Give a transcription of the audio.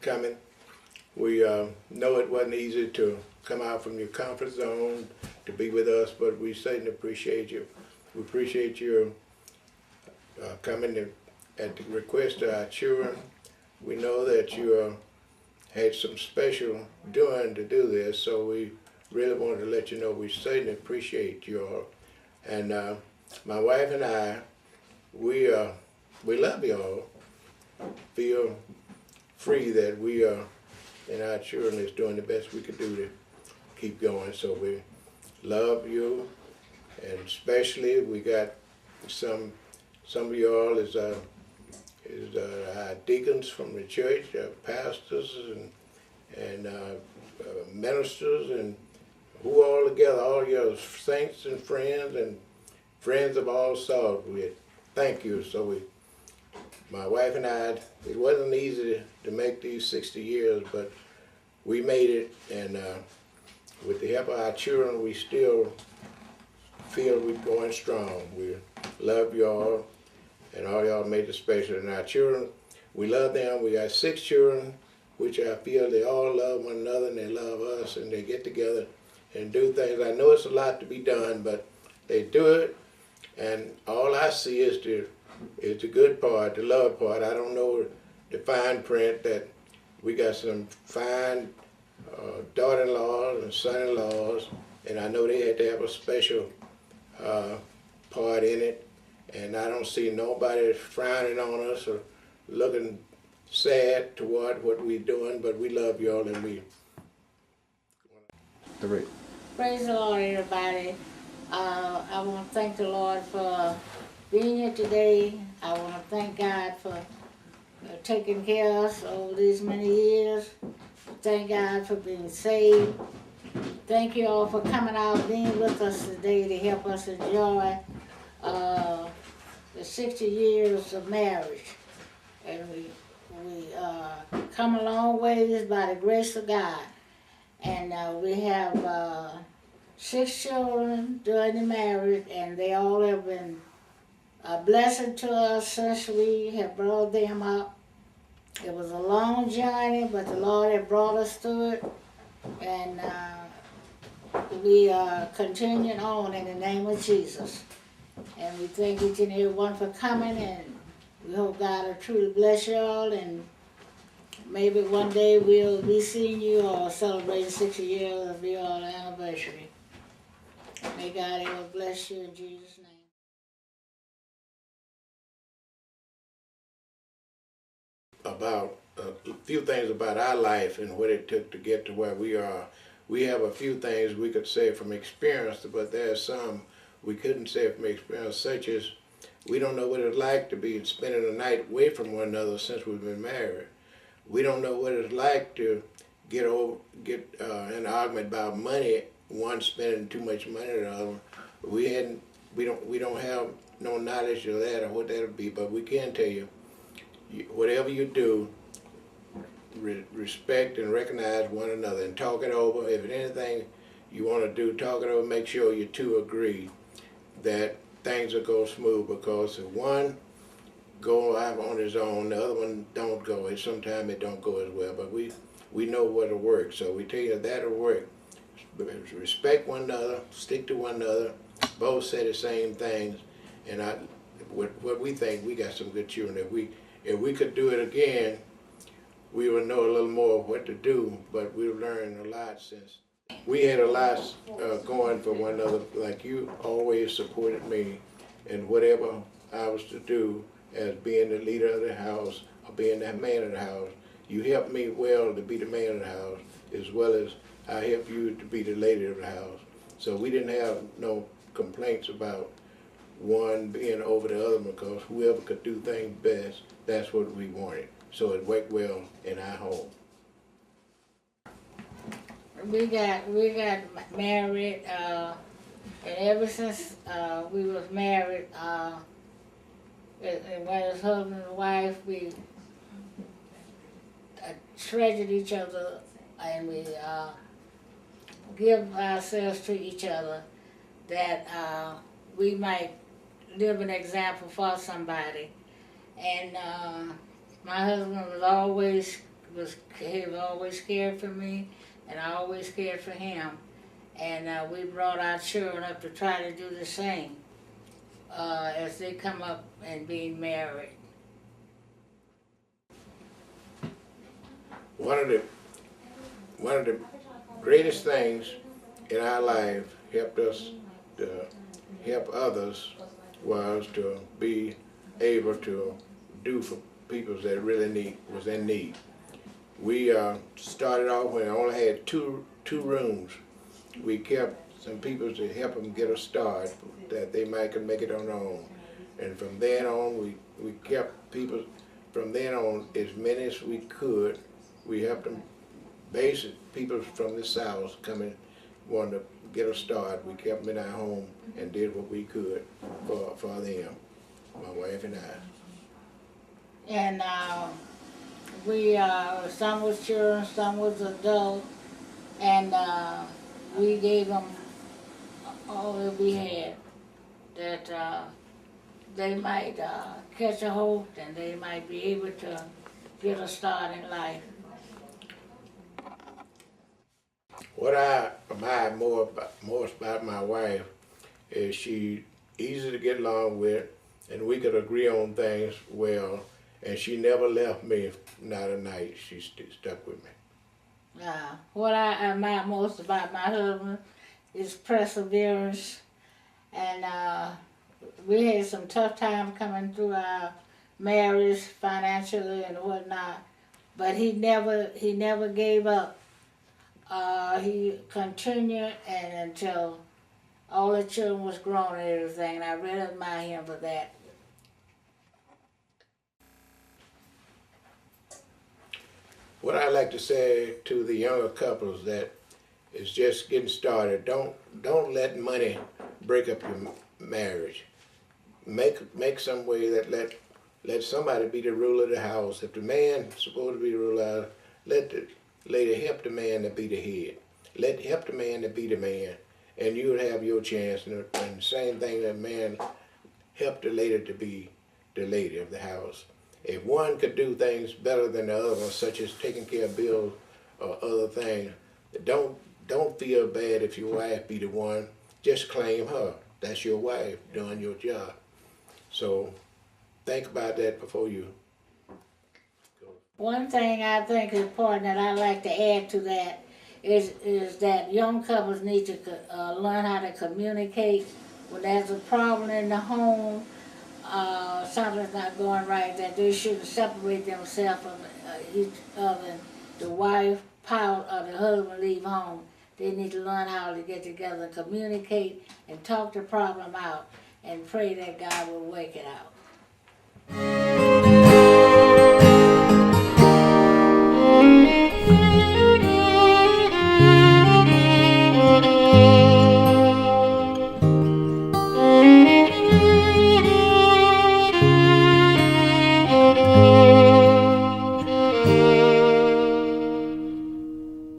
coming. We know it wasn't easy to come out from your comfort zone to be with us, but we certainly appreciate you. We appreciate you coming at the request of our children. We know that you had some special doing to do this, so we really wanted to let you know we certainly appreciate you all. And my wife and I, we love you all. Feel free that we and our children is doing the best we could do to keep going. So we love you, and especially we got some of you all is our deacons from the church, pastors and ministers, and who all together, all your saints and friends of all sorts. We thank you. So my wife and I, it wasn't easy to make these 60 years, but we made it, and with the help of our children, we still feel we're going strong. We love y'all, and all y'all made it special. And our children, we love them. We got 6 children, which I feel they all love one another, and they love us, and they get together and do things. I know it's a lot to be done, but they do it, and all I see is the good part, the love part. I don't know the fine print that we got some fine daughter-in-laws and son-in-laws, and I know they had to have a special part in it, and I don't see nobody frowning on us or looking sad toward what we're doing, but we love y'all, and we... Praise the Lord, everybody. I want to thank the Lord for being here today. I want to thank God for taking care of us over these many years. Thank God for being saved. Thank you all for coming out, being with us today to help us enjoy the 60 years of marriage. And we come a long ways by the grace of God. And we have 6 children during the marriage, and they all have been a blessing to us since we have brought them up. It was a long journey, but the Lord had brought us through it, and we are continuing on in the name of Jesus. And we thank each and every one for coming, and we hope God will truly bless you all, and maybe one day we'll be seeing you or celebrating 60 years of your anniversary. May God ever bless you in Jesus' name. About a few things about our life and what it took to get to where we are. We have a few things we could say from experience, but there's some we couldn't say from experience, such as we don't know what it's like to be spending the night away from one another since we've been married. We don't know what it's like to get in an argument about money, one spending too much money than the other. We don't have no knowledge of that or what that'll be, but we can tell you, whatever you do, respect and recognize one another and talk it over. If there's anything you want to do, talk it over. Make sure you two agree that things will go smooth, because if one go out on his own, the other one don't go, and sometimes it don't go as well, but we know what'll work, so we tell you that'll work. Respect one another, stick to one another, both say the same things, and what we think, we got some good children. If we could do it again, we would know a little more of what to do, but we've learned a lot since. We had a lot going for one another, like you always supported me in whatever I was to do as being the leader of the house or being that man of the house. You helped me well to be the man of the house, as well as I helped you to be the lady of the house. So we didn't have no complaints about one being over the other, because whoever could do things best, that's what we wanted. So it worked well in our home. We got married, and ever since we was married, and when as husband and wife, we treasured each other, and we give ourselves to each other, that we might live an example for somebody. And my husband was always he always cared for me, and I always cared for him. And we brought our children up to try to do the same as they come up and being married. One of the greatest things in our life helped us to help others was to be able to do for people that really was in need. We started off when I only had two rooms. We kept some people to help them get a start that they might could make it on their own. And from then on, we kept people, from then on, as many as we could. We helped them, basic people from the South coming, wanted to get a start. We kept them in our home and did what we could for them, my wife and I. And we, some was children, some was adults, and we gave them all that we had, that they might catch a hold and they might be able to get a start in life. What I admire most about my wife is she easy to get along with, and we could agree on things well, and she never left me, not a night. She stuck with me. What I admire most about my husband is perseverance, and we had some tough times coming through our marriage financially and whatnot, but he never gave up. He continued and until all the children was grown and everything, and I really admire him for that. What I like to say to the younger couples that is just getting started, don't let money break up your marriage. Make some way that let somebody be the ruler of the house. If the man's supposed to be the ruler, let the lady help the man to be the head. Help the man to be the man, and you'll have your chance. And the same thing, that man help the lady to be the lady of the house. If one could do things better than the other, such as taking care of bills or other things, don't feel bad if your wife be the one. Just claim her. That's your wife doing your job. So think about that before you go. One thing I think is important that I like to add to that is that young couples need to learn how to communicate when there's a problem in the home. Something's not going right, that they shouldn't separate themselves from each other. The wife pout or the husband leave home. They need to learn how to get together and communicate and talk the problem out and pray that God will work it out.